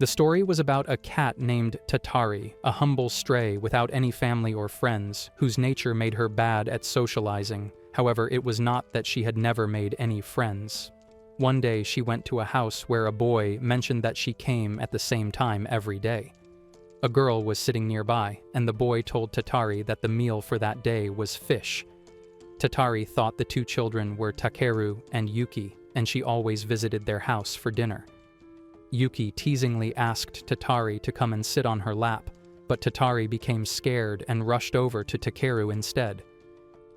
The story was about a cat named Tatari, a humble stray without any family or friends, whose nature made her bad at socializing. However, it was not that she had never made any friends. One day she went to a house where a boy mentioned that she came at the same time every day. A girl was sitting nearby, and the boy told Tatari that the meal for that day was fish. Tatari thought the two children were Takeru and Yuki, and she always visited their house for dinner. Yuki teasingly asked Tatari to come and sit on her lap, but Tatari became scared and rushed over to Takeru instead.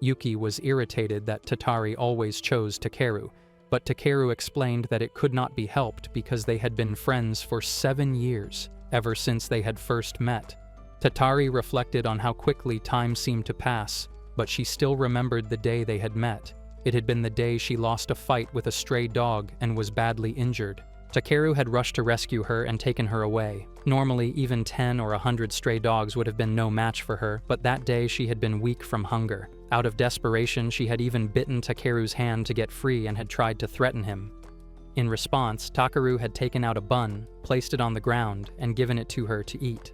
Yuki was irritated that Tatari always chose Takeru, but Takeru explained that it could not be helped because they had been friends for 7 years, ever since they had first met. Tatari reflected on how quickly time seemed to pass, but she still remembered the day they had met. It had been the day she lost a fight with a stray dog and was badly injured. Takeru had rushed to rescue her and taken her away. Normally, even 10 or 100 stray dogs would have been no match for her, but that day she had been weak from hunger. Out of desperation, she had even bitten Takeru's hand to get free and had tried to threaten him. In response, Takeru had taken out a bun, placed it on the ground, and given it to her to eat.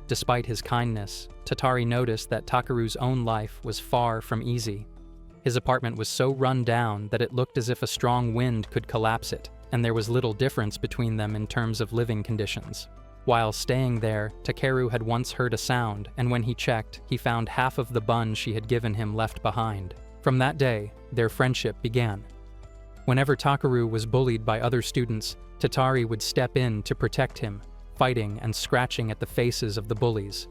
Despite his kindness, Tatari noticed that Takeru's own life was far from easy. His apartment was so run down that it looked as if a strong wind could collapse it, and there was little difference between them in terms of living conditions. While staying there, Takeru had once heard a sound, and when he checked, he found half of the bun she had given him left behind. From that day, their friendship began. Whenever Takeru was bullied by other students, Tatari would step in to protect him, fighting and scratching at the faces of the bullies.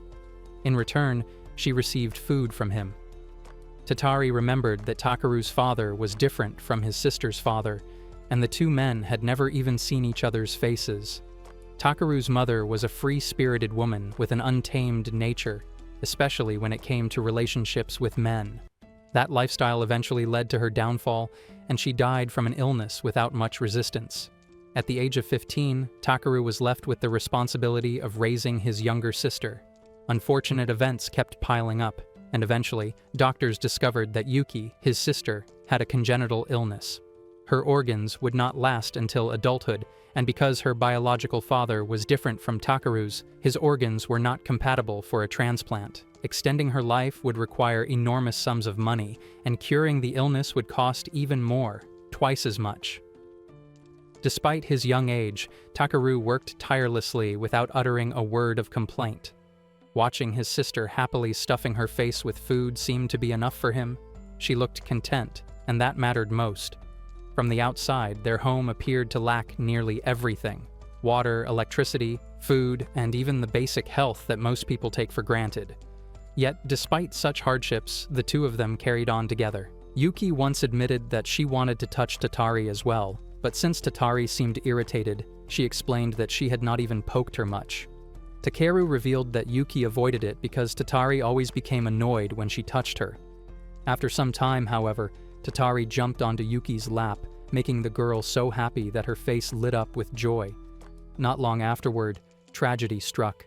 In return, she received food from him. Tatari remembered that Takeru's father was different from his sister's father, and the two men had never even seen each other's faces. Takeru's mother was a free-spirited woman with an untamed nature, especially when it came to relationships with men. That lifestyle eventually led to her downfall, and she died from an illness without much resistance. At the age of 15, Takeru was left with the responsibility of raising his younger sister. Unfortunate events kept piling up, and eventually, doctors discovered that Yuki, his sister, had a congenital illness. Her organs would not last until adulthood, and because her biological father was different from Takeru's, his organs were not compatible for a transplant. Extending her life would require enormous sums of money, and curing the illness would cost even more, twice as much. Despite his young age, Takeru worked tirelessly without uttering a word of complaint. Watching his sister happily stuffing her face with food seemed to be enough for him. She looked content, and that mattered most. From the outside, their home appeared to lack nearly everything: water, electricity, food, and even the basic health that most people take for granted. Yet, despite such hardships, the two of them carried on together. Yuki once admitted that she wanted to touch Tatari as well, but since Tatari seemed irritated, she explained that she had not even poked her much. Takeru revealed that Yuki avoided it because Tatari always became annoyed when she touched her. After some time, however, Tatari jumped onto Yuki's lap, making the girl so happy that her face lit up with joy. Not long afterward, tragedy struck.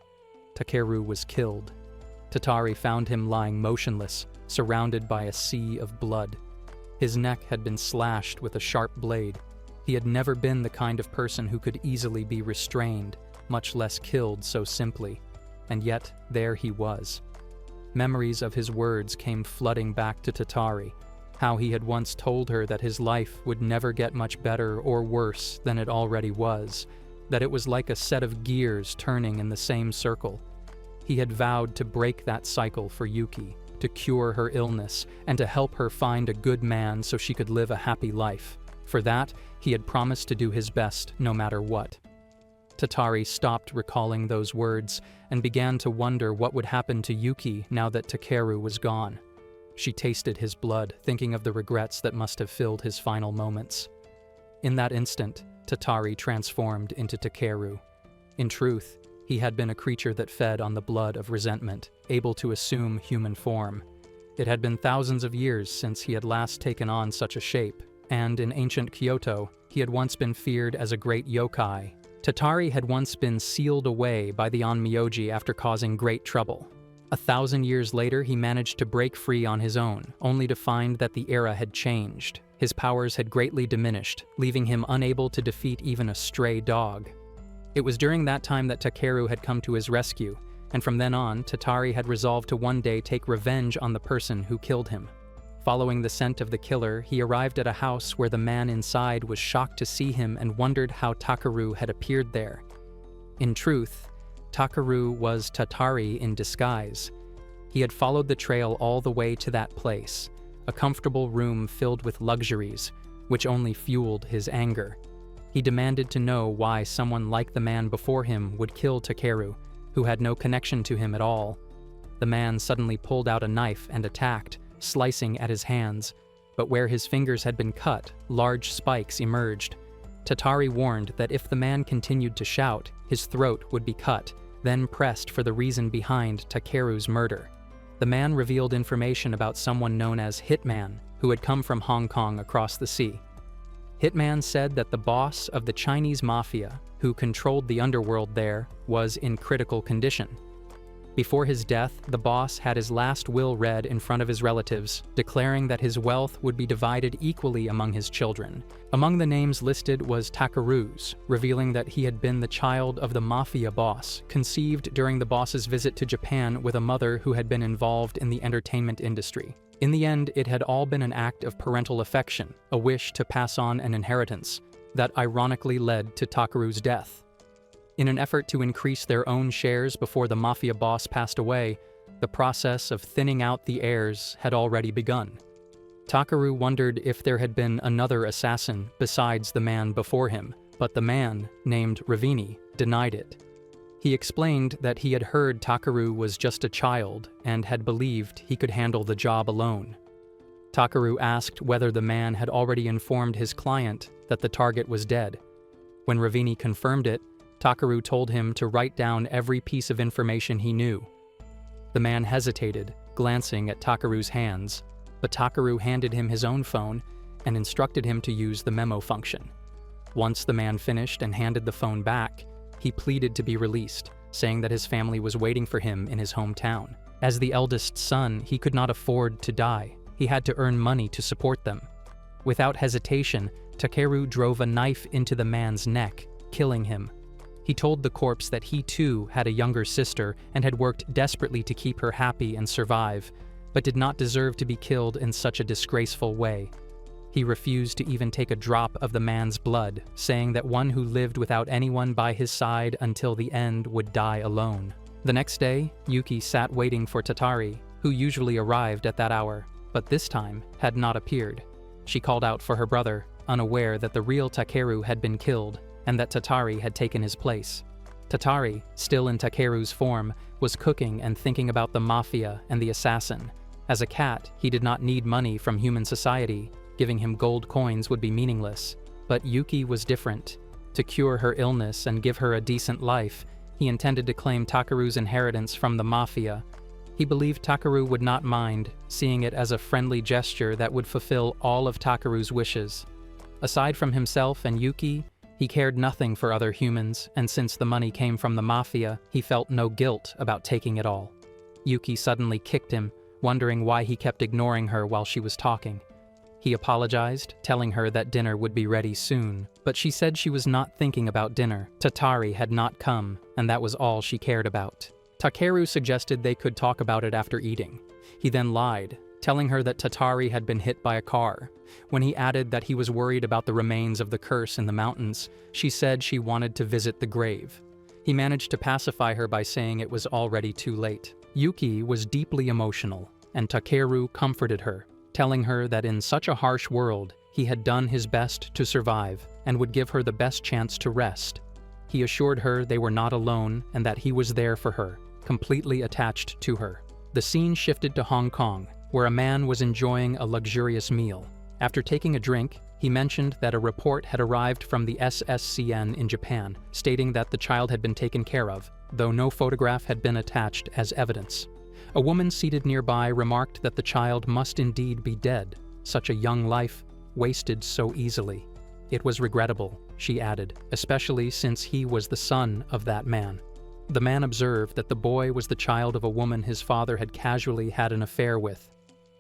Takeru was killed. Tatari found him lying motionless, surrounded by a sea of blood. His neck had been slashed with a sharp blade. He had never been the kind of person who could easily be restrained, much less killed so simply. And yet, there he was. Memories of his words came flooding back to Tatari, how he had once told her that his life would never get much better or worse than it already was, that it was like a set of gears turning in the same circle. He had vowed to break that cycle for Yuki, to cure her illness, and to help her find a good man so she could live a happy life. For that, he had promised to do his best no matter what. Tatari stopped recalling those words and began to wonder what would happen to Yuki now that Takeru was gone. She tasted his blood, thinking of the regrets that must have filled his final moments. In that instant, Tatari transformed into Takeru. In truth, he had been a creature that fed on the blood of resentment, able to assume human form. It had been thousands of years since he had last taken on such a shape, and in ancient Kyoto, he had once been feared as a great yokai. Tatari had once been sealed away by the Onmyoji after causing great trouble. 1,000 years later, he managed to break free on his own, only to find that the era had changed. His powers had greatly diminished, leaving him unable to defeat even a stray dog. It was during that time that Takeru had come to his rescue, and from then on, Tatari had resolved to one day take revenge on the person who killed him. Following the scent of the killer, he arrived at a house where the man inside was shocked to see him and wondered how Takeru had appeared there. In truth, Takeru was Tatari in disguise. He had followed the trail all the way to that place, a comfortable room filled with luxuries, which only fueled his anger. He demanded to know why someone like the man before him would kill Takeru, who had no connection to him at all. The man suddenly pulled out a knife and attacked, slicing at his hands, but where his fingers had been cut, large spikes emerged. Tatari warned that if the man continued to shout, his throat would be cut, then pressed for the reason behind Takeru's murder. The man revealed information about someone known as Hitman, who had come from Hong Kong across the sea. Hitman said that the boss of the Chinese mafia, who controlled the underworld there, was in critical condition. Before his death, the boss had his last will read in front of his relatives, declaring that his wealth would be divided equally among his children. Among the names listed was Takeru's, revealing that he had been the child of the mafia boss, conceived during the boss's visit to Japan with a mother who had been involved in the entertainment industry. In the end, it had all been an act of parental affection, a wish to pass on an inheritance, that ironically led to Takeru's death. In an effort to increase their own shares before the mafia boss passed away, the process of thinning out the heirs had already begun. Takeru wondered if there had been another assassin besides the man before him, but the man, named Ravini, denied it. He explained that he had heard Takeru was just a child and had believed he could handle the job alone. Takeru asked whether the man had already informed his client that the target was dead. When Ravini confirmed it, Takeru told him to write down every piece of information he knew. The man hesitated, glancing at Takeru's hands, but Takeru handed him his own phone and instructed him to use the memo function. Once the man finished and handed the phone back, he pleaded to be released, saying that his family was waiting for him in his hometown. As the eldest son, he could not afford to die. He had to earn money to support them. Without hesitation, Takeru drove a knife into the man's neck, killing him. He told the corpse that he too had a younger sister and had worked desperately to keep her happy and survive, but did not deserve to be killed in such a disgraceful way. He refused to even take a drop of the man's blood, saying that one who lived without anyone by his side until the end would die alone. The next day, Yuki sat waiting for Tatari, who usually arrived at that hour, but this time had not appeared. She called out for her brother, unaware that the real Takeru had been killed and that Tatari had taken his place. Tatari, still in Takeru's form, was cooking and thinking about the mafia and the assassin. As a cat, he did not need money from human society. Giving him gold coins would be meaningless. But Yuki was different. To cure her illness and give her a decent life, he intended to claim Takeru's inheritance from the mafia. He believed Takeru would not mind, seeing it as a friendly gesture that would fulfill all of Takeru's wishes. Aside from himself and Yuki, he cared nothing for other humans, and since the money came from the mafia, he felt no guilt about taking it all. Yuki suddenly kicked him, wondering why he kept ignoring her while she was talking. He apologized, telling her that dinner would be ready soon, but she said she was not thinking about dinner. Tatari had not come, and that was all she cared about. Takeru suggested they could talk about it after eating. He then lied, telling her that Tatari had been hit by a car. When he added that he was worried about the remains of the curse in the mountains, she said she wanted to visit the grave. He managed to pacify her by saying it was already too late. Yuki was deeply emotional, and Takeru comforted her, telling her that in such a harsh world, he had done his best to survive and would give her the best chance to rest. He assured her they were not alone and that he was there for her, completely attached to her. The scene shifted to Hong Kong, where a man was enjoying a luxurious meal. After taking a drink, he mentioned that a report had arrived from the SSCN in Japan, stating that the child had been taken care of, though no photograph had been attached as evidence. A woman seated nearby remarked that the child must indeed be dead, such a young life, wasted so easily. It was regrettable, she added, especially since he was the son of that man. The man observed that the boy was the child of a woman his father had casually had an affair with.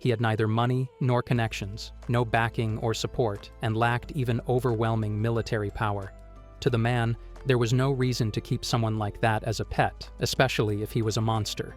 He had neither money nor connections, no backing or support, and lacked even overwhelming military power. To the man, There was no reason to keep someone like that as a pet, especially if he was a monster.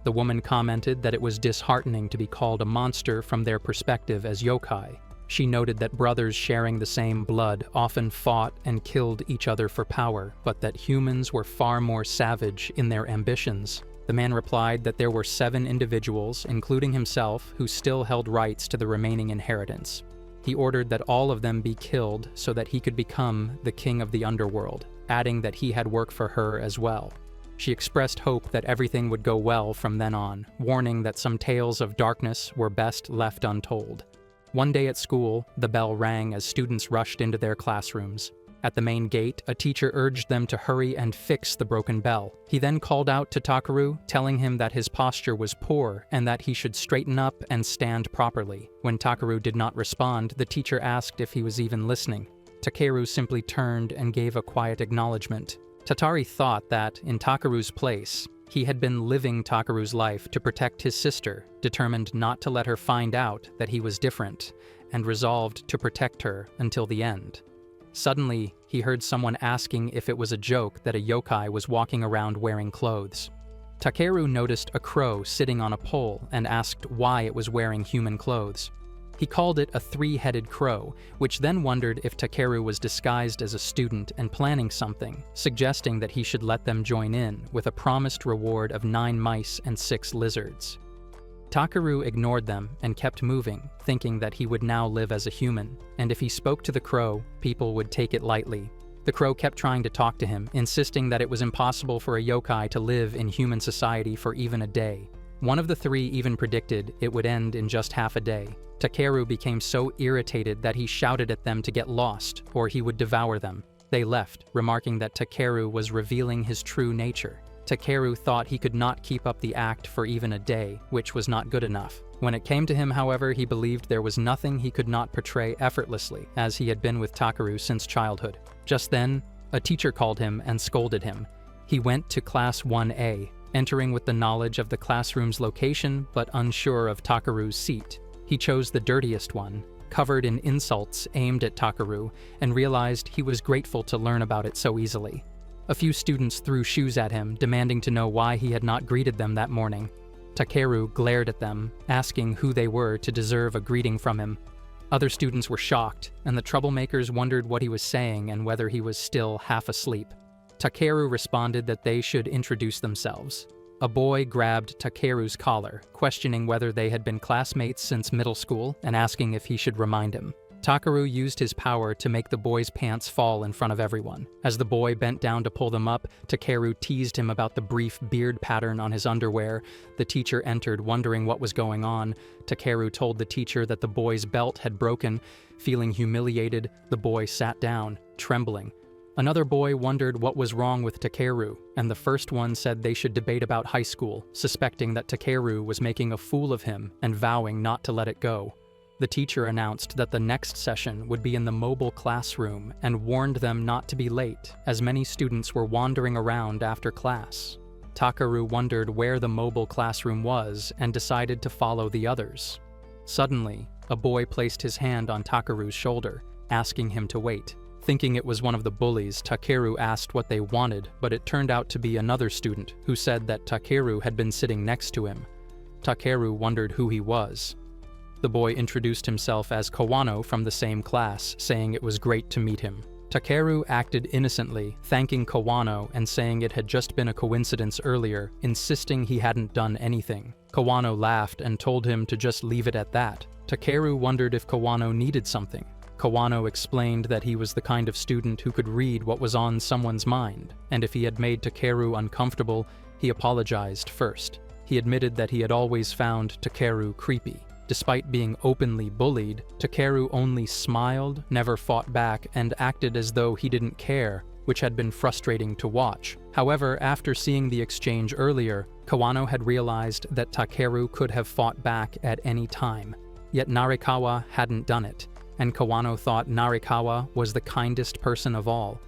The woman commented that it was disheartening to be called a monster from their perspective as yokai. She noted that brothers sharing the same blood often fought and killed each other for power, but that humans were far more savage in their ambitions. The man replied that there were 7 individuals, including himself, who still held rights to the remaining inheritance. He ordered that all of them be killed so that he could become the king of the underworld, adding that he had work for her as well. She expressed hope that everything would go well from then on, warning that some tales of darkness were best left untold. One day at school, the bell rang as students rushed into their classrooms. At the main gate, a teacher urged them to hurry and fix the broken bell. He then called out to Takeru, telling him that his posture was poor and that he should straighten up and stand properly. When Takeru did not respond, the teacher asked if he was even listening. Takeru simply turned and gave a quiet acknowledgement. Tatari thought that, in Takeru's place, he had been living Takeru's life to protect his sister, determined not to let her find out that he was different, and resolved to protect her until the end. Suddenly, he heard someone asking if it was a joke that a yokai was walking around wearing clothes. Takeru noticed a crow sitting on a pole and asked why it was wearing human clothes. He called it a 3-headed crow, which then wondered if Takeru was disguised as a student and planning something, suggesting that he should let them join in, with a promised reward of 9 mice and 6 lizards. Takeru ignored them and kept moving, thinking that he would now live as a human, and if he spoke to the crow, people would take it lightly. The crow kept trying to talk to him, insisting that it was impossible for a yokai to live in human society for even a day. One of the 3 even predicted it would end in just half a day. Takeru became so irritated that he shouted at them to get lost, or he would devour them. They left, remarking that Takeru was revealing his true nature. Takeru thought he could not keep up the act for even a day, which was not good enough. When it came to him, however, he believed there was nothing he could not portray effortlessly, as he had been with Takeru since childhood. Just then, a teacher called him and scolded him. He went to Class 1A, entering with the knowledge of the classroom's location, but unsure of Takeru's seat. He chose the dirtiest one, covered in insults aimed at Takeru, and realized he was grateful to learn about it so easily. A few students threw shoes at him, demanding to know why he had not greeted them that morning. Takeru glared at them, asking who they were to deserve a greeting from him. Other students were shocked, and the troublemakers wondered what he was saying and whether he was still half asleep. Takeru responded that they should introduce themselves. A boy grabbed Takeru's collar, questioning whether they had been classmates since middle school and asking if he should remind him. Takeru used his power to make the boy's pants fall in front of everyone. As the boy bent down to pull them up, Takeru teased him about the brief beard pattern on his underwear. The teacher entered, wondering what was going on. Takeru told the teacher that the boy's belt had broken. Feeling humiliated, the boy sat down, trembling. Another boy wondered what was wrong with Takeru, and the first one said they should debate about high school, suspecting that Takeru was making a fool of him and vowing not to let it go. The teacher announced that the next session would be in the mobile classroom and warned them not to be late, as many students were wandering around after class. Takeru wondered where the mobile classroom was and decided to follow the others. Suddenly, a boy placed his hand on Takeru's shoulder, asking him to wait. Thinking it was one of the bullies, Takeru asked what they wanted, but it turned out to be another student who said that Takeru had been sitting next to him. Takeru wondered who he was. The boy introduced himself as Kawano from the same class, saying it was great to meet him. Takeru acted innocently, thanking Kawano and saying it had just been a coincidence earlier, insisting he hadn't done anything. Kawano laughed and told him to just leave it at that. Takeru wondered if Kawano needed something. Kawano explained that he was the kind of student who could read what was on someone's mind, and if he had made Takeru uncomfortable, he apologized first. He admitted that he had always found Takeru creepy. Despite being openly bullied, Takeru only smiled, never fought back, and acted as though he didn't care, which had been frustrating to watch. However, after seeing the exchange earlier, Kawano had realized that Takeru could have fought back at any time. Yet Narikawa hadn't done it, and Kawano thought Narikawa was the kindest person of all.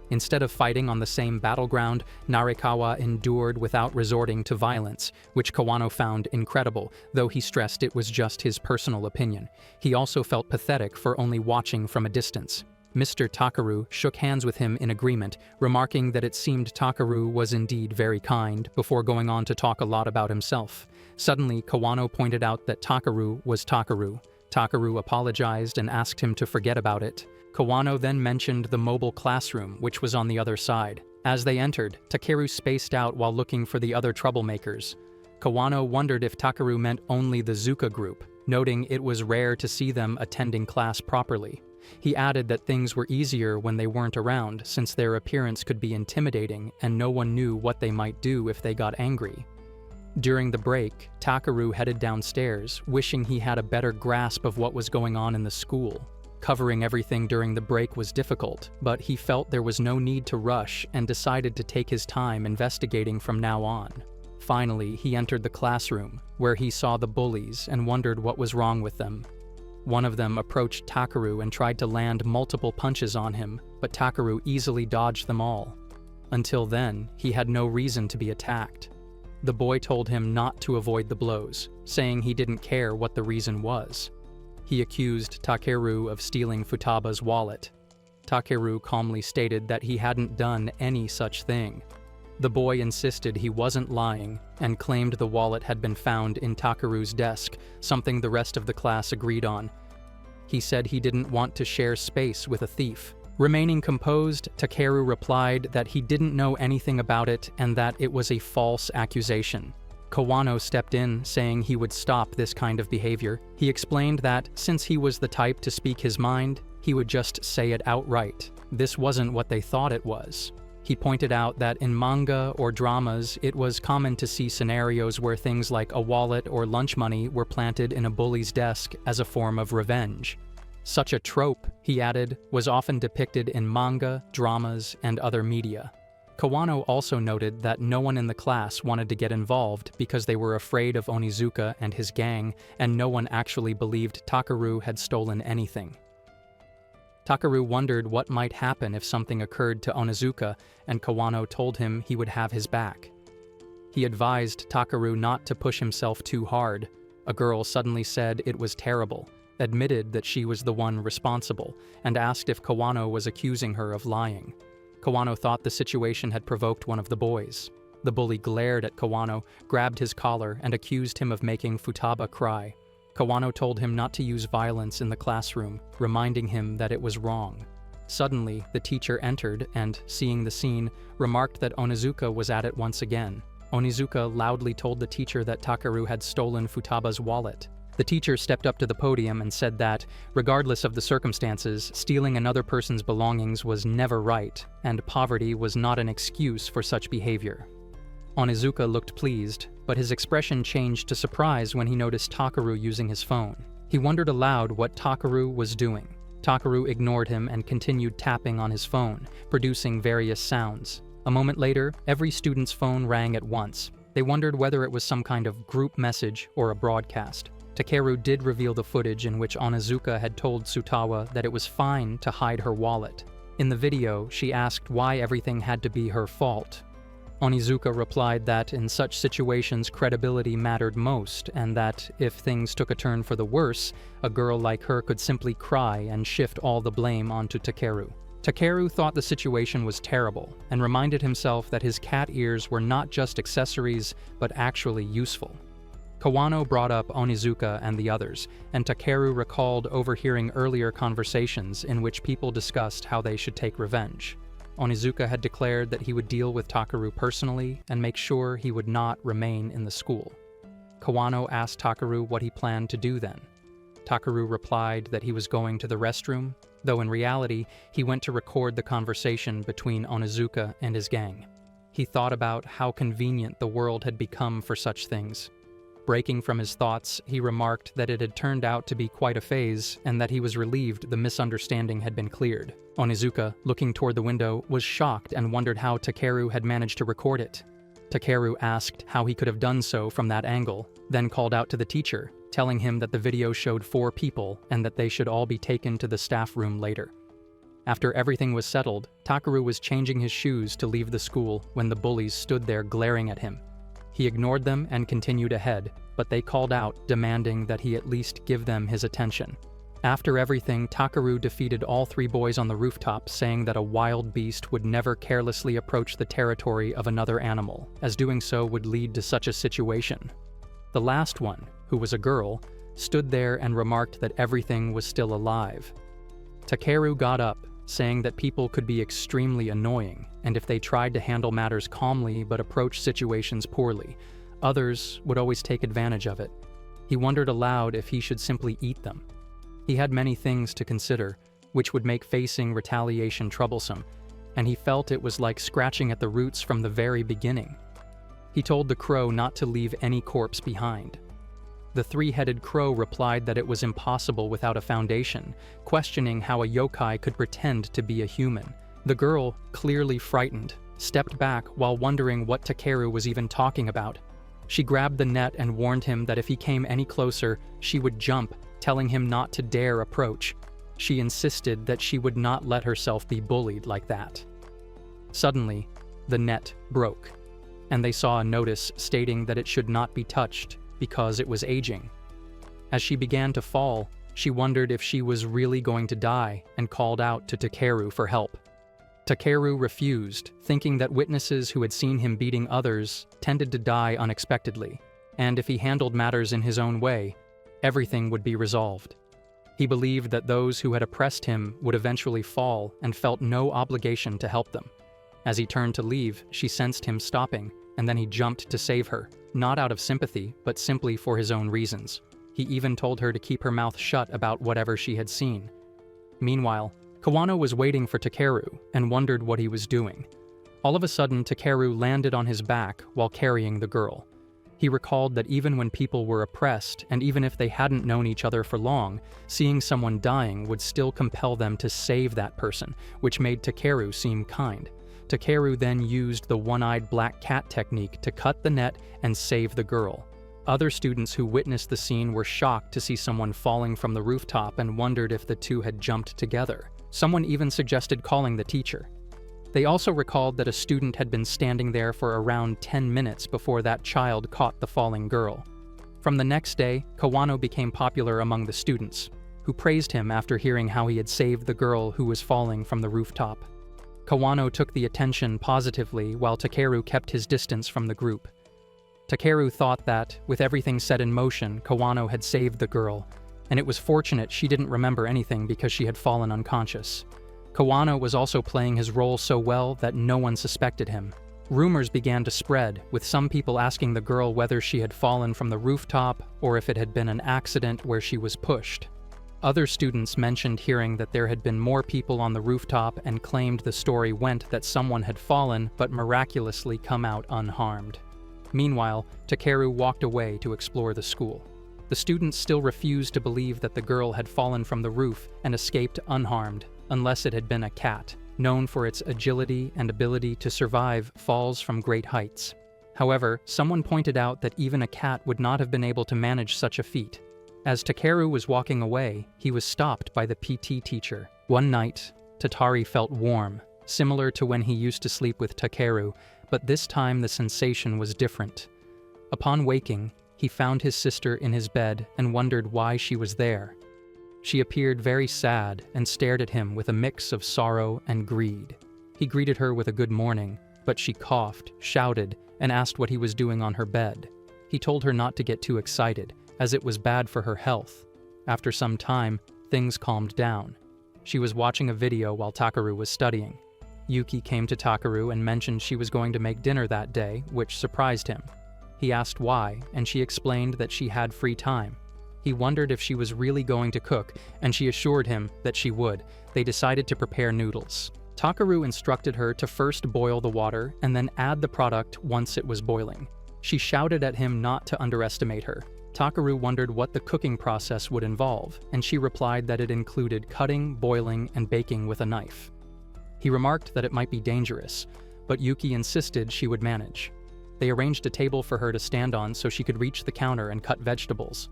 Instead of fighting on the same battleground, Narikawa endured without resorting to violence, which Kawano found incredible, though he stressed it was just his personal opinion. He also felt pathetic for only watching from a distance. Mr. Takaru shook hands with him in agreement, remarking that it seemed Takaru was indeed very kind, before going on to talk a lot about himself. Suddenly, Kawano pointed out that Takaru was Takaru. Takaru apologized and asked him to forget about it. Kawano then mentioned the mobile classroom, which was on the other side. As they entered, Takeru spaced out while looking for the other troublemakers. Kawano wondered if Takaru meant only the Zuka group, noting it was rare to see them attending class properly. He added that things were easier when they weren't around, since their appearance could be intimidating and no one knew what they might do if they got angry. During the break, Takaru headed downstairs, wishing he had a better grasp of what was going on in the school. Covering everything during the break was difficult, but he felt there was no need to rush and decided to take his time investigating from now on. Finally, he entered the classroom, where he saw the bullies and wondered what was wrong with them. One of them approached Takaru and tried to land multiple punches on him, but Takaru easily dodged them all. Until then, he had no reason to be attacked. The boy told him not to avoid the blows, saying he didn't care what the reason was. He accused Takeru of stealing Futaba's wallet. Takeru calmly stated that he hadn't done any such thing. The boy insisted he wasn't lying and claimed the wallet had been found in Takeru's desk, something the rest of the class agreed on. He said he didn't want to share space with a thief. Remaining composed, Takeru replied that he didn't know anything about it and that it was a false accusation. Kawano stepped in, saying he would stop this kind of behavior. He explained that, since he was the type to speak his mind, he would just say it outright. This wasn't what they thought it was. He pointed out that in manga or dramas, it was common to see scenarios where things like a wallet or lunch money were planted in a bully's desk as a form of revenge. Such a trope, he added, was often depicted in manga, dramas, and other media. Kawano also noted that no one in the class wanted to get involved because they were afraid of Onizuka and his gang, and no one actually believed Takaru had stolen anything. Takaru wondered what might happen if something occurred to Onizuka, and Kawano told him he would have his back. He advised Takaru not to push himself too hard. A girl suddenly said it was terrible, admitted that she was the one responsible, and asked if Kawano was accusing her of lying. Kawano thought the situation had provoked one of the boys. The bully glared at Kawano, grabbed his collar, and accused him of making Futaba cry. Kawano told him not to use violence in the classroom, reminding him that it was wrong. Suddenly, the teacher entered and, seeing the scene, remarked that Onizuka was at it once again. Onizuka loudly told the teacher that Takaru had stolen Futaba's wallet. The teacher stepped up to the podium and said that, regardless of the circumstances, stealing another person's belongings was never right, and poverty was not an excuse for such behavior. Onizuka looked pleased, but his expression changed to surprise when he noticed Takaru using his phone. He wondered aloud what Takaru was doing. Takaru ignored him and continued tapping on his phone, producing various sounds. A moment later, every student's phone rang at once. They wondered whether it was some kind of group message or a broadcast. Takeru did reveal the footage in which Onizuka had told Sutawa that it was fine to hide her wallet. In the video, she asked why everything had to be her fault. Onizuka replied that in such situations credibility mattered most, and that if things took a turn for the worse, a girl like her could simply cry and shift all the blame onto Takeru. Takeru thought the situation was terrible, and reminded himself that his cat ears were not just accessories, but actually useful. Kawano brought up Onizuka and the others, and Takeru recalled overhearing earlier conversations in which people discussed how they should take revenge. Onizuka had declared that he would deal with Takaru personally and make sure he would not remain in the school. Kawano asked Takaru what he planned to do then. Takaru replied that he was going to the restroom, though in reality, he went to record the conversation between Onizuka and his gang. He thought about how convenient the world had become for such things. Breaking from his thoughts, he remarked that it had turned out to be quite a phase and that he was relieved the misunderstanding had been cleared. Onizuka, looking toward the window, was shocked and wondered how Takeru had managed to record it. Takeru asked how he could have done so from that angle, then called out to the teacher, telling him that the video showed 4 people and that they should all be taken to the staff room later. After everything was settled, Takaru was changing his shoes to leave the school when the bullies stood there glaring at him. He ignored them and continued ahead, but they called out, demanding that he at least give them his attention. After everything, Takaru defeated all 3 boys on the rooftop, saying that a wild beast would never carelessly approach the territory of another animal, as doing so would lead to such a situation. The last one, who was a girl, stood there and remarked that everything was still alive. Takeru got up, saying that people could be extremely annoying, and if they tried to handle matters calmly but approach situations poorly, others would always take advantage of it. He wondered aloud if he should simply eat them. He had many things to consider, which would make facing retaliation troublesome, and he felt it was like scratching at the roots from the very beginning. He told the crow not to leave any corpse behind. The 3-headed crow replied that it was impossible without a foundation, questioning how a yokai could pretend to be a human. The girl, clearly frightened, stepped back while wondering what Takeru was even talking about. She grabbed the net and warned him that if he came any closer, she would jump, telling him not to dare approach. She insisted that she would not let herself be bullied like that. Suddenly, the net broke, and they saw a notice stating that it should not be touched because it was aging. As she began to fall, she wondered if she was really going to die and called out to Takeru for help. Takeru refused, thinking that witnesses who had seen him beating others tended to die unexpectedly, and if he handled matters in his own way, everything would be resolved. He believed that those who had oppressed him would eventually fall and felt no obligation to help them. As he turned to leave, she sensed him stopping, and then he jumped to save her, not out of sympathy, but simply for his own reasons. He even told her to keep her mouth shut about whatever she had seen. Meanwhile, Kawano was waiting for Takeru and wondered what he was doing. All of a sudden, Takeru landed on his back while carrying the girl. He recalled that even when people were oppressed, and even if they hadn't known each other for long, seeing someone dying would still compel them to save that person, which made Takeru seem kind. Takeru then used the one-eyed black cat technique to cut the net and save the girl. Other students who witnessed the scene were shocked to see someone falling from the rooftop and wondered if the two had jumped together. Someone even suggested calling the teacher. They also recalled that a student had been standing there for around 10 minutes before that child caught the falling girl. From the next day, Kawano became popular among the students, who praised him after hearing how he had saved the girl who was falling from the rooftop. Kawano took the attention positively while Takeru kept his distance from the group. Takeru thought that, with everything set in motion, Kawano had saved the girl, and it was fortunate she didn't remember anything because she had fallen unconscious. Kawano was also playing his role so well that no one suspected him. Rumors began to spread, with some people asking the girl whether she had fallen from the rooftop or if it had been an accident where she was pushed. Other students mentioned hearing that there had been more people on the rooftop and claimed the story went that someone had fallen but miraculously come out unharmed. Meanwhile, Takeru walked away to explore the school. The students still refused to believe that the girl had fallen from the roof and escaped unharmed, unless it had been a cat, known for its agility and ability to survive falls from great heights. However, someone pointed out that even a cat would not have been able to manage such a feat. As Takeru was walking away, he was stopped by the PT teacher. One night, Tatari felt warm, similar to when he used to sleep with Takeru, but this time the sensation was different. Upon waking, he found his sister in his bed and wondered why she was there. She appeared very sad and stared at him with a mix of sorrow and greed. He greeted her with a good morning, but she coughed, shouted, and asked what he was doing on her bed. He told her not to get too excited, as it was bad for her health. After some time, things calmed down. She was watching a video while Takaru was studying. Yuki came to Takaru and mentioned she was going to make dinner that day, which surprised him. He asked why, and she explained that she had free time. He wondered if she was really going to cook, and she assured him that she would. They decided to prepare noodles. Takaru instructed her to first boil the water and then add the product once it was boiling. She shouted at him not to underestimate her. Takaru wondered what the cooking process would involve, and she replied that it included cutting, boiling, and baking with a knife. He remarked that it might be dangerous, but Yuki insisted she would manage. They arranged a table for her to stand on so she could reach the counter and cut vegetables.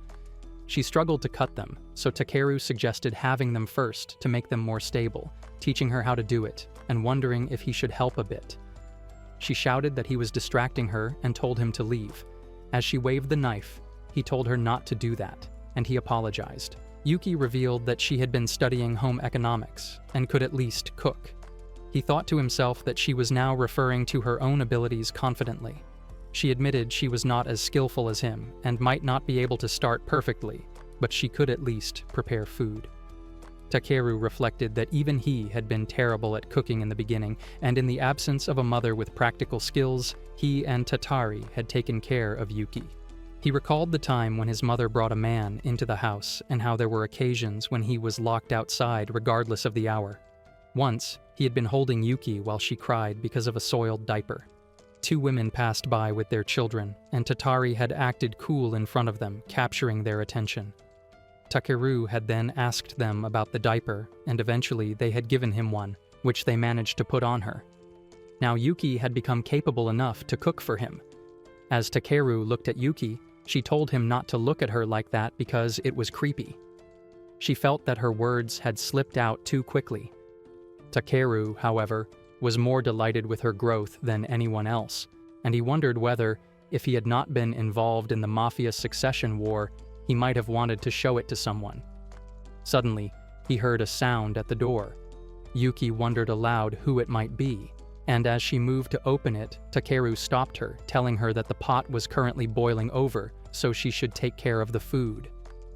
She struggled to cut them, so Takeru suggested having them first to make them more stable, teaching her how to do it, and wondering if he should help a bit. She shouted that he was distracting her and told him to leave. As she waved the knife, he told her not to do that, and he apologized. Yuki revealed that she had been studying home economics and could at least cook. He thought to himself that she was now referring to her own abilities confidently. She admitted she was not as skillful as him and might not be able to start perfectly, but she could at least prepare food. Takeru reflected that even he had been terrible at cooking in the beginning, and in the absence of a mother with practical skills, he and Tatari had taken care of Yuki. He recalled the time when his mother brought a man into the house and how there were occasions when he was locked outside regardless of the hour. Once, he had been holding Yuki while she cried because of a soiled diaper. Two women passed by with their children, and Tatari had acted cool in front of them, capturing their attention. Takeru had then asked them about the diaper, and eventually they had given him one, which they managed to put on her. Now Yuki had become capable enough to cook for him. As Takeru looked at Yuki, she told him not to look at her like that because it was creepy. She felt that her words had slipped out too quickly. Takeru, however, was more delighted with her growth than anyone else, and he wondered whether, if he had not been involved in the mafia succession war, he might have wanted to show it to someone. Suddenly, he heard a sound at the door. Yuki wondered aloud who it might be, and as she moved to open it, Takeru stopped her, telling her that the pot was currently boiling over, so she should take care of the food.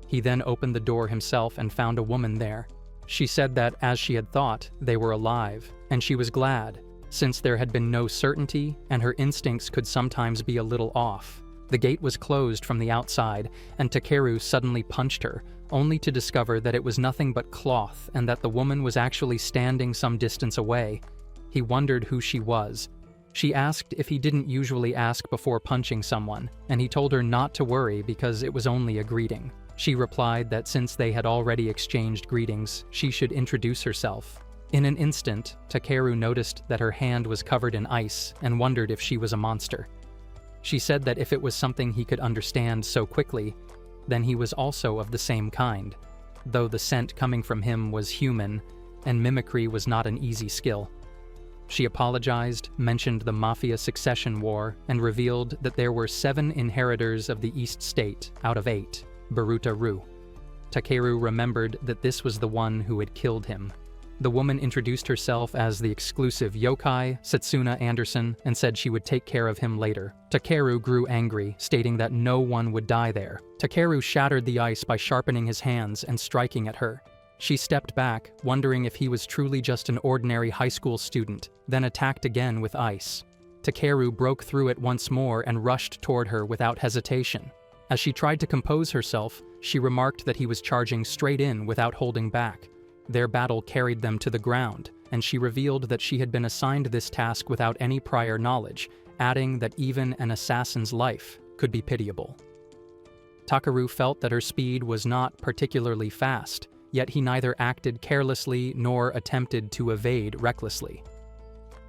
He then opened the door himself and found a woman there. She said that, as she had thought, they were alive, and she was glad, since there had been no certainty and her instincts could sometimes be a little off. The gate was closed from the outside, and Takeru suddenly punched her, only to discover that it was nothing but cloth and that the woman was actually standing some distance away. He wondered who she was. She asked if he didn't usually ask before punching someone, and he told her not to worry because it was only a greeting. She replied that since they had already exchanged greetings, she should introduce herself. In an instant, Takeru noticed that her hand was covered in ice and wondered if she was a monster. She said that if it was something he could understand so quickly, then he was also of the same kind, though the scent coming from him was human, and mimicry was not an easy skill. She apologized, mentioned the Mafia succession war, and revealed that there were 7 inheritors of the East State out of 8, Baruta-ru. Takeru remembered that this was the one who had killed him. The woman introduced herself as the exclusive yokai, Setsuna Anderson, and said she would take care of him later. Takeru grew angry, stating that no one would die there. Takeru shattered the ice by sharpening his hands and striking at her. She stepped back, wondering if he was truly just an ordinary high school student, then attacked again with ice. Takeru broke through it once more and rushed toward her without hesitation. As she tried to compose herself, she remarked that he was charging straight in without holding back. Their battle carried them to the ground, and she revealed that she had been assigned this task without any prior knowledge, adding that even an assassin's life could be pitiable. Takeru felt that her speed was not particularly fast, yet he neither acted carelessly nor attempted to evade recklessly.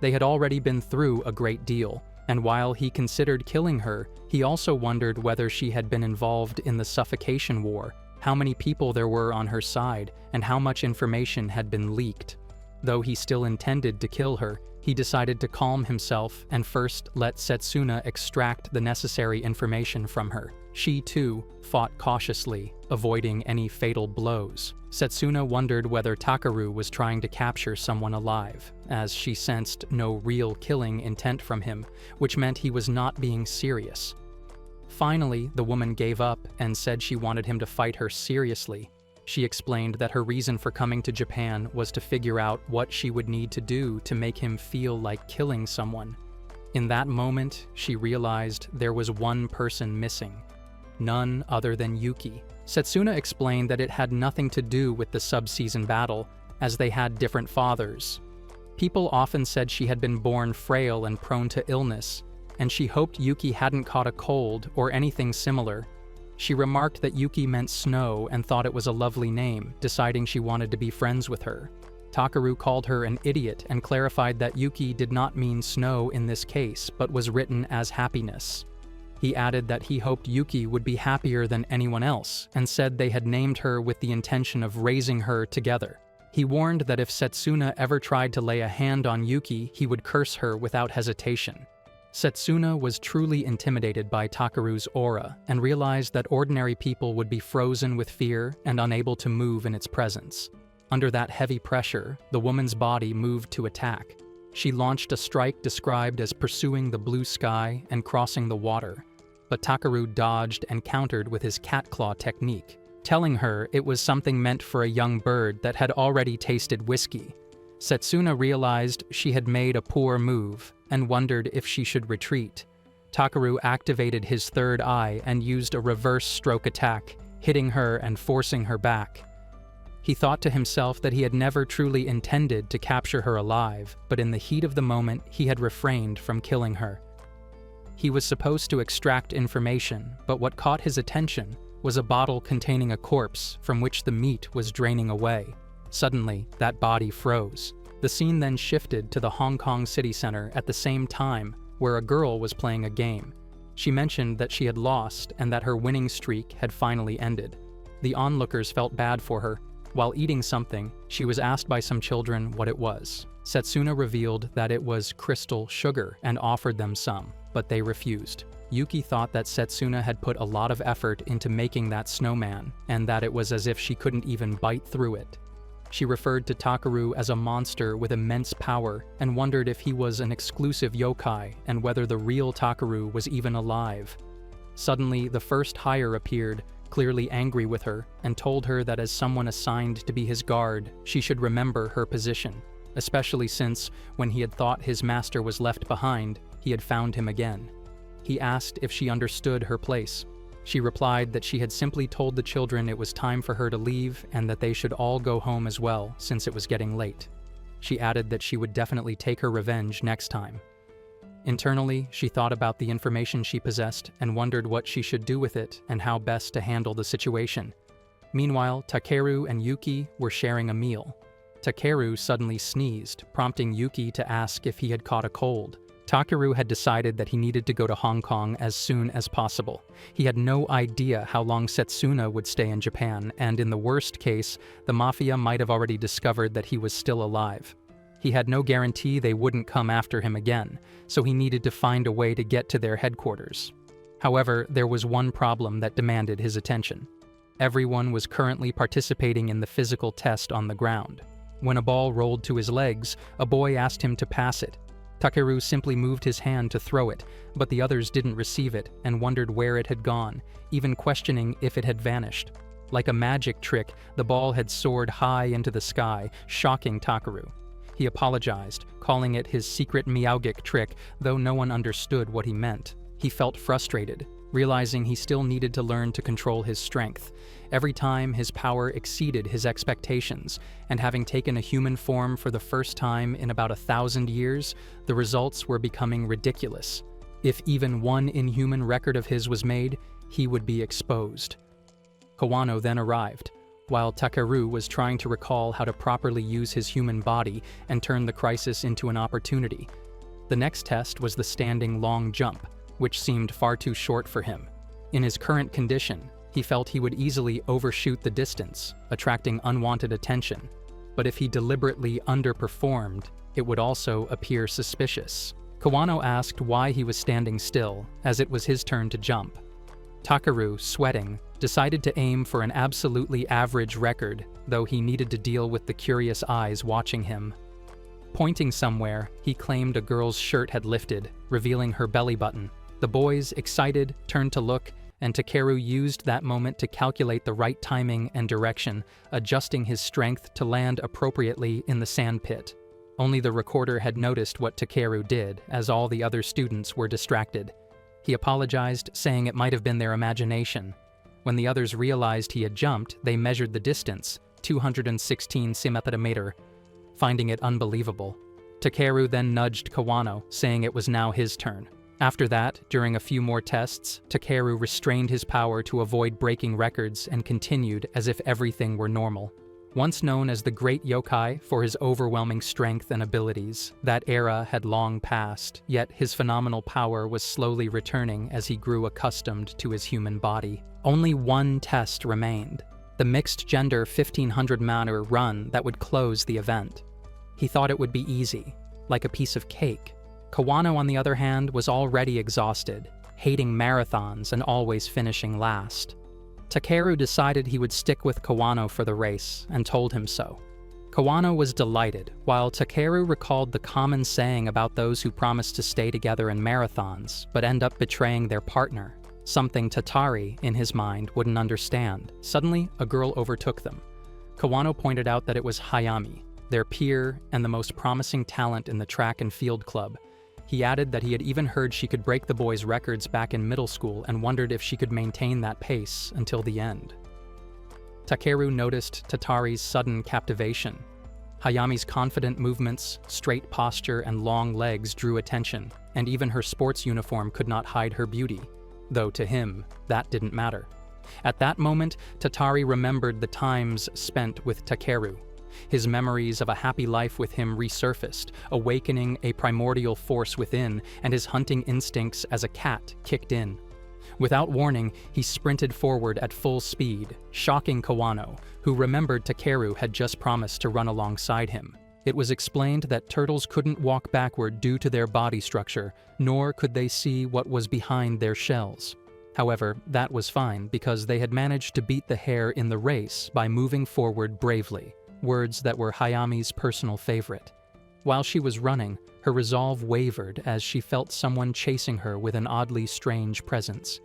They had already been through a great deal, and while he considered killing her, he also wondered whether she had been involved in the suffocation war, how many people there were on her side, and how much information had been leaked. Though he still intended to kill her, he decided to calm himself and first let Setsuna extract the necessary information from her. She, too, fought cautiously, avoiding any fatal blows. Setsuna wondered whether Takeru was trying to capture someone alive, as she sensed no real killing intent from him, which meant he was not being serious. Finally, the woman gave up and said she wanted him to fight her seriously. She explained that her reason for coming to Japan was to figure out what she would need to do to make him feel like killing someone. In that moment, she realized there was one person missing. None other than Yuki. Setsuna explained that it had nothing to do with the sub-season battle, as they had different fathers. People often said she had been born frail and prone to illness, and she hoped Yuki hadn't caught a cold or anything similar. She remarked that Yuki meant snow and thought it was a lovely name, deciding she wanted to be friends with her. Takeru called her an idiot and clarified that Yuki did not mean snow in this case, but was written as happiness. He added that he hoped Yuki would be happier than anyone else, and said they had named her with the intention of raising her together. He warned that if Setsuna ever tried to lay a hand on Yuki, he would curse her without hesitation. Setsuna was truly intimidated by Takaru's aura and realized that ordinary people would be frozen with fear and unable to move in its presence. Under that heavy pressure, the woman's body moved to attack. She launched a strike described as pursuing the blue sky and crossing the water, but Takaru dodged and countered with his cat claw technique, telling her it was something meant for a young bird that had already tasted whiskey. Setsuna realized she had made a poor move and wondered if she should retreat. Takaru activated his third eye and used a reverse stroke attack, hitting her and forcing her back. He thought to himself that he had never truly intended to capture her alive, but in the heat of the moment, he had refrained from killing her. He was supposed to extract information, but what caught his attention was a bottle containing a corpse from which the meat was draining away. Suddenly, that body froze. The scene then shifted to the Hong Kong city center at the same time, where a girl was playing a game. She mentioned that she had lost and that her winning streak had finally ended. The onlookers felt bad for her. While eating something, she was asked by some children what it was. Setsuna revealed that it was crystal sugar and offered them some, but they refused. Yuki thought that Setsuna had put a lot of effort into making that snowman, and that it was as if she couldn't even bite through it. She referred to Takaru as a monster with immense power and wondered if he was an exclusive yokai and whether the real Takaru was even alive. Suddenly, the first hire appeared, clearly angry with her, and told her that as someone assigned to be his guard, she should remember her position, especially since, when he had thought his master was left behind, he had found him again. He asked if she understood her place. She replied that she had simply told the children it was time for her to leave and that they should all go home as well, since it was getting late. She added that she would definitely take her revenge next time. Internally, she thought about the information she possessed and wondered what she should do with it and how best to handle the situation. Meanwhile, Takeru and Yuki were sharing a meal. Takeru suddenly sneezed, prompting Yuki to ask if he had caught a cold. Takeru had decided that he needed to go to Hong Kong as soon as possible. He had no idea how long Setsuna would stay in Japan, and in the worst case, the mafia might have already discovered that he was still alive. He had no guarantee they wouldn't come after him again, so he needed to find a way to get to their headquarters. However, there was one problem that demanded his attention. Everyone was currently participating in the physical test on the ground. When a ball rolled to his legs, a boy asked him to pass it. Takeru simply moved his hand to throw it, but the others didn't receive it and wondered where it had gone, even questioning if it had vanished. Like a magic trick, the ball had soared high into the sky, shocking Takeru. He apologized, calling it his secret Meowgic trick, though no one understood what he meant. He felt frustrated, realizing he still needed to learn to control his strength. Every time, his power exceeded his expectations, and having taken a human form for the first time in about 1,000 years, the results were becoming ridiculous. If even one inhuman record of his was made, he would be exposed. Kawano then arrived, while Takeru was trying to recall how to properly use his human body and turn the crisis into an opportunity. The next test was the standing long jump, which seemed far too short for him. In his current condition, he felt he would easily overshoot the distance, attracting unwanted attention. But if he deliberately underperformed, it would also appear suspicious. Kawano asked why he was standing still, as it was his turn to jump. Takeru, sweating, decided to aim for an absolutely average record, though he needed to deal with the curious eyes watching him. Pointing somewhere, he claimed a girl's shirt had lifted, revealing her belly button. The boys, excited, turned to look, and Takeru used that moment to calculate the right timing and direction, adjusting his strength to land appropriately in the sand pit. Only the recorder had noticed what Takeru did, as all the other students were distracted. He apologized, saying it might have been their imagination. When the others realized he had jumped, they measured the distance, 216 cm, finding it unbelievable. Takeru then nudged Kawano, saying it was now his turn. After that, during a few more tests, Takeru restrained his power to avoid breaking records and continued as if everything were normal. Once known as the Great Yokai for his overwhelming strength and abilities, that era had long passed, yet his phenomenal power was slowly returning as he grew accustomed to his human body. Only one test remained, the mixed-gender 1500 manner run that would close the event. He thought it would be easy, like a piece of cake. Kawano, on the other hand, was already exhausted, hating marathons and always finishing last. Takeru decided he would stick with Kawano for the race and told him so. Kawano was delighted, while Takeru recalled the common saying about those who promise to stay together in marathons but end up betraying their partner, something Tatari, in his mind, wouldn't understand. Suddenly, a girl overtook them. Kawano pointed out that it was Hayami, their peer and the most promising talent in the track and field club. He added that he had even heard she could break the boys' records back in middle school and wondered if she could maintain that pace until the end. Takeru noticed Tatari's sudden captivation. Hayami's confident movements, straight posture, and long legs drew attention, and even her sports uniform could not hide her beauty, though to him, that didn't matter. At that moment, Tatari remembered the times spent with Takeru. His memories of a happy life with him resurfaced, awakening a primordial force within, and his hunting instincts as a cat kicked in. Without warning, he sprinted forward at full speed, shocking Kawano, who remembered Takeru had just promised to run alongside him. It was explained that turtles couldn't walk backward due to their body structure, nor could they see what was behind their shells. However, that was fine because they had managed to beat the hare in the race by moving forward bravely, words that were Hayami's personal favorite. While she was running, her resolve wavered as she felt someone chasing her with an oddly strange presence.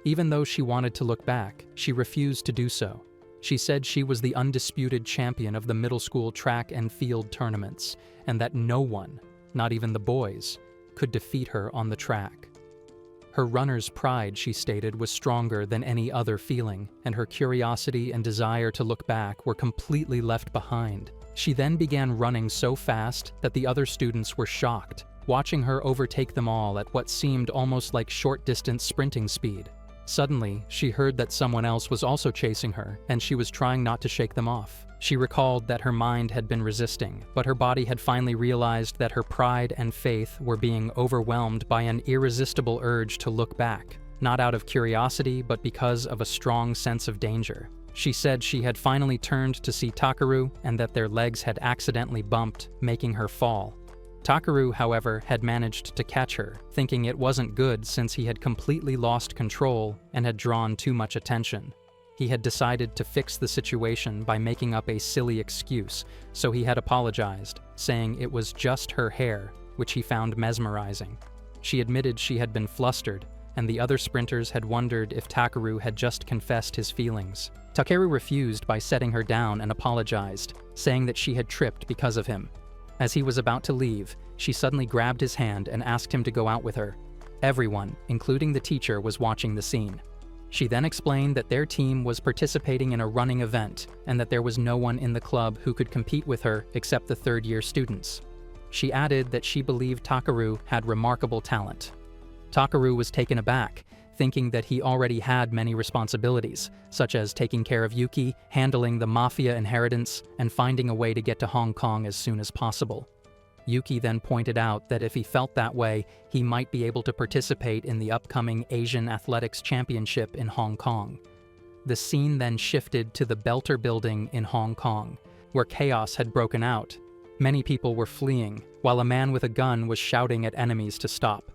Even though she wanted to look back, she refused to do so. She said she was the undisputed champion of the middle school track and field tournaments, and that no one, not even the boys, could defeat her on the track. Her runner's pride, she stated, was stronger than any other feeling, and her curiosity and desire to look back were completely left behind. She then began running so fast that the other students were shocked, watching her overtake them all at what seemed almost like short-distance sprinting speed. Suddenly, she heard that someone else was also chasing her, and she was trying not to shake them off. She recalled that her mind had been resisting, but her body had finally realized that her pride and faith were being overwhelmed by an irresistible urge to look back, not out of curiosity, but because of a strong sense of danger. She said she had finally turned to see Takeru and that their legs had accidentally bumped, making her fall. Takeru, however, had managed to catch her, thinking it wasn't good since he had completely lost control and had drawn too much attention. He had decided to fix the situation by making up a silly excuse, so he had apologized, saying it was just her hair, which he found mesmerizing. She admitted she had been flustered, and the other sprinters had wondered if Takeru had just confessed his feelings. Takeru refused by setting her down and apologized, saying that she had tripped because of him. As he was about to leave, she suddenly grabbed his hand and asked him to go out with her. Everyone, including the teacher, was watching the scene. She then explained that their team was participating in a running event and that there was no one in the club who could compete with her except the third-year students. She added that she believed Takeru had remarkable talent. Takeru was taken aback, thinking that he already had many responsibilities, such as taking care of Yuki, handling the mafia inheritance, and finding a way to get to Hong Kong as soon as possible. Yuki then pointed out that if he felt that way, he might be able to participate in the upcoming Asian Athletics Championship in Hong Kong. The scene then shifted to the Belter Building in Hong Kong, where chaos had broken out. Many people were fleeing, while a man with a gun was shouting at enemies to stop.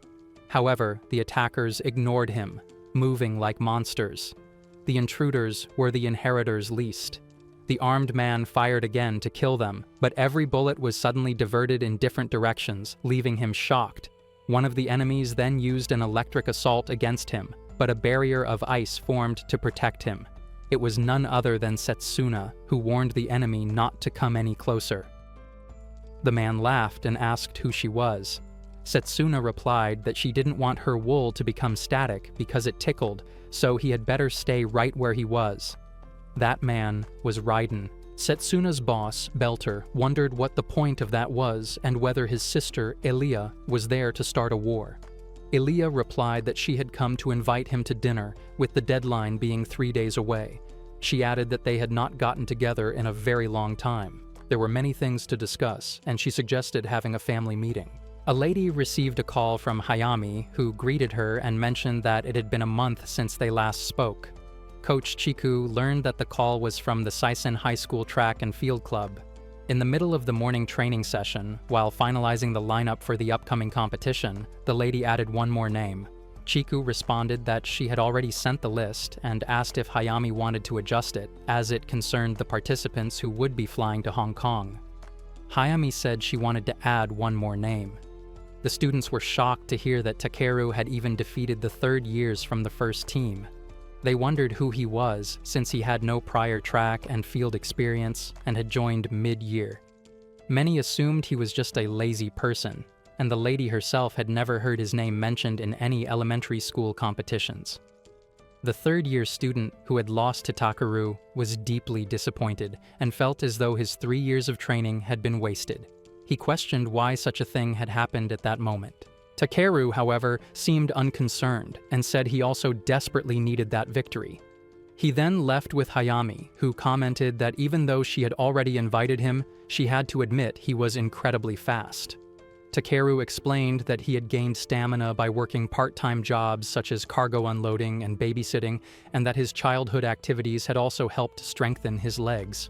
However, the attackers ignored him, moving like monsters. The intruders were the inheritors' least. The armed man fired again to kill them, but every bullet was suddenly diverted in different directions, leaving him shocked. One of the enemies then used an electric assault against him, but a barrier of ice formed to protect him. It was none other than Setsuna, who warned the enemy not to come any closer. The man laughed and asked who she was. Setsuna replied that she didn't want her wool to become static because it tickled, so he had better stay right where he was. That man was Raiden. Setsuna's boss, Belter, wondered what the point of that was and whether his sister, Elia, was there to start a war. Elia replied that she had come to invite him to dinner, with the deadline being 3 days away. She added that they had not gotten together in a very long time. There were many things to discuss, and she suggested having a family meeting. A lady received a call from Hayami, who greeted her and mentioned that it had been a month since they last spoke. Coach Chiku learned that the call was from the Saisen High School Track and Field Club. In the middle of the morning training session, while finalizing the lineup for the upcoming competition, the lady added one more name. Chiku responded that she had already sent the list and asked if Hayami wanted to adjust it, as it concerned the participants who would be flying to Hong Kong. Hayami said she wanted to add one more name. The students were shocked to hear that Takeru had even defeated the third years from the first team. They wondered who he was, since he had no prior track and field experience and had joined mid-year. Many assumed he was just a lazy person, and the lady herself had never heard his name mentioned in any elementary school competitions. The third-year student who had lost to Takeru was deeply disappointed and felt as though his 3 years of training had been wasted. He questioned why such a thing had happened at that moment. Takeru, however, seemed unconcerned and said he also desperately needed that victory. He then left with Hayami, who commented that even though she had already invited him, she had to admit he was incredibly fast. Takeru explained that he had gained stamina by working part-time jobs such as cargo unloading and babysitting, and that his childhood activities had also helped strengthen his legs.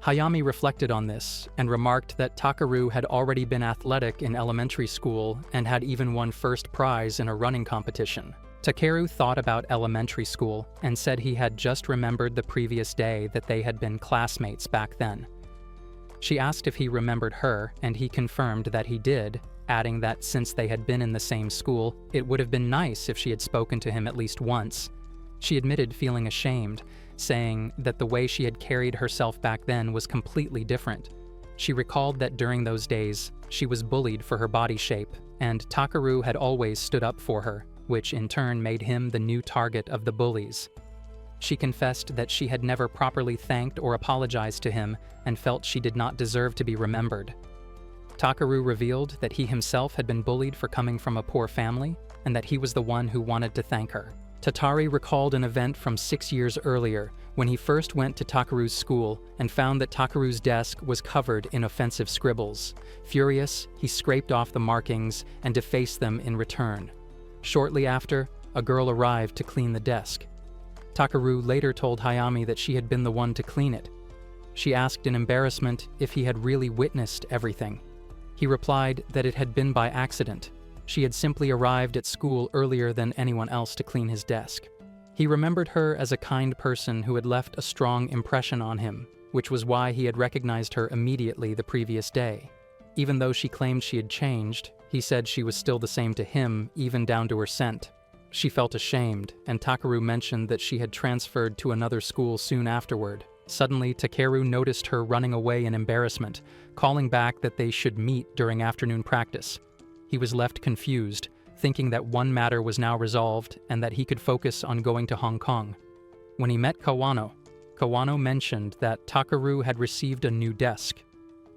Hayami reflected on this and remarked that Takeru had already been athletic in elementary school and had even won first prize in a running competition. Takeru thought about elementary school and said he had just remembered the previous day that they had been classmates back then. She asked if he remembered her, and he confirmed that he did, adding that since they had been in the same school, it would have been nice if she had spoken to him at least once. She admitted feeling ashamed, saying that the way she had carried herself back then was completely different. She recalled that during those days, she was bullied for her body shape, and Takeru had always stood up for her, which in turn made him the new target of the bullies. She confessed that she had never properly thanked or apologized to him and felt she did not deserve to be remembered. Takeru revealed that he himself had been bullied for coming from a poor family, and that he was the one who wanted to thank her. Tatari recalled an event from 6 years earlier, when he first went to Takeru's school and found that Takeru's desk was covered in offensive scribbles. Furious, he scraped off the markings and defaced them in return. Shortly after, a girl arrived to clean the desk. Takeru later told Hayami that she had been the one to clean it. She asked in embarrassment if he had really witnessed everything. He replied that it had been by accident. She had simply arrived at school earlier than anyone else to clean his desk. He remembered her as a kind person who had left a strong impression on him, which was why he had recognized her immediately the previous day. Even though she claimed she had changed, he said she was still the same to him, even down to her scent. She felt ashamed, and Takeru mentioned that she had transferred to another school soon afterward. Suddenly, Takeru noticed her running away in embarrassment, calling back that they should meet during afternoon practice. He was left confused, thinking that one matter was now resolved and that he could focus on going to Hong Kong. When he met Kawano, Kawano mentioned that Takeru had received a new desk.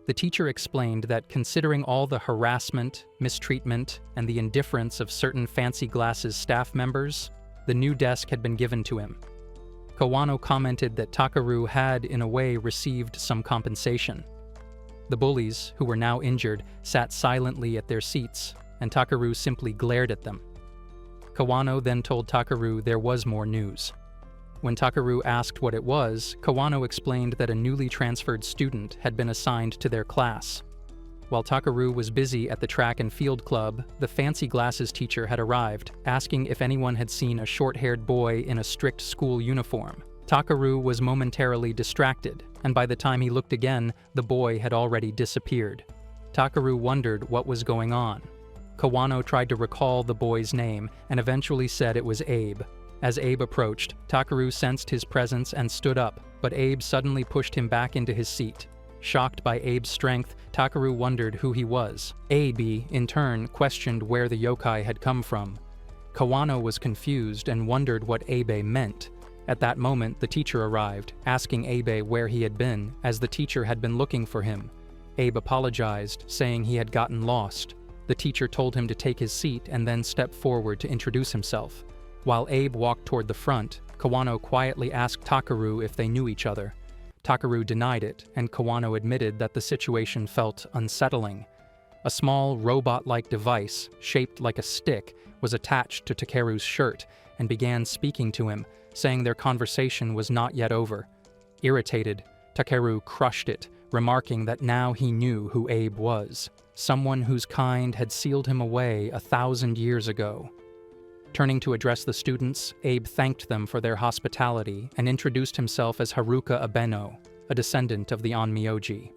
The teacher explained that considering all the harassment, mistreatment, and the indifference of certain Fancy Glasses staff members, the new desk had been given to him. Kawano commented that Takeru had, in a way, received some compensation. The bullies, who were now injured, sat silently at their seats, and Takeru simply glared at them. Kawano then told Takeru there was more news. When Takeru asked what it was, Kawano explained that a newly transferred student had been assigned to their class. While Takeru was busy at the track and field club, the Fancy Glasses teacher had arrived, asking if anyone had seen a short-haired boy in a strict school uniform. Takeru was momentarily distracted, and by the time he looked again, the boy had already disappeared. Takeru wondered what was going on. Kawano tried to recall the boy's name and eventually said it was Abe. As Abe approached, Takeru sensed his presence and stood up, but Abe suddenly pushed him back into his seat. Shocked by Abe's strength, Takeru wondered who he was. Abe, in turn, questioned where the yokai had come from. Kawano was confused and wondered what Abe meant. At that moment, the teacher arrived, asking Abe where he had been, as the teacher had been looking for him. Abe apologized, saying he had gotten lost. The teacher told him to take his seat and then step forward to introduce himself. While Abe walked toward the front, Kawano quietly asked Takeru if they knew each other. Takeru denied it, and Kawano admitted that the situation felt unsettling. A small, robot-like device, shaped like a stick, was attached to Takeru's shirt and began speaking to him, saying their conversation was not yet over. Irritated, Takeru crushed it, remarking that now he knew who Abe was, someone whose kind had sealed him away 1,000 years ago. Turning to address the students, Abe thanked them for their hospitality and introduced himself as Haruka Abeno, a descendant of the Onmyoji.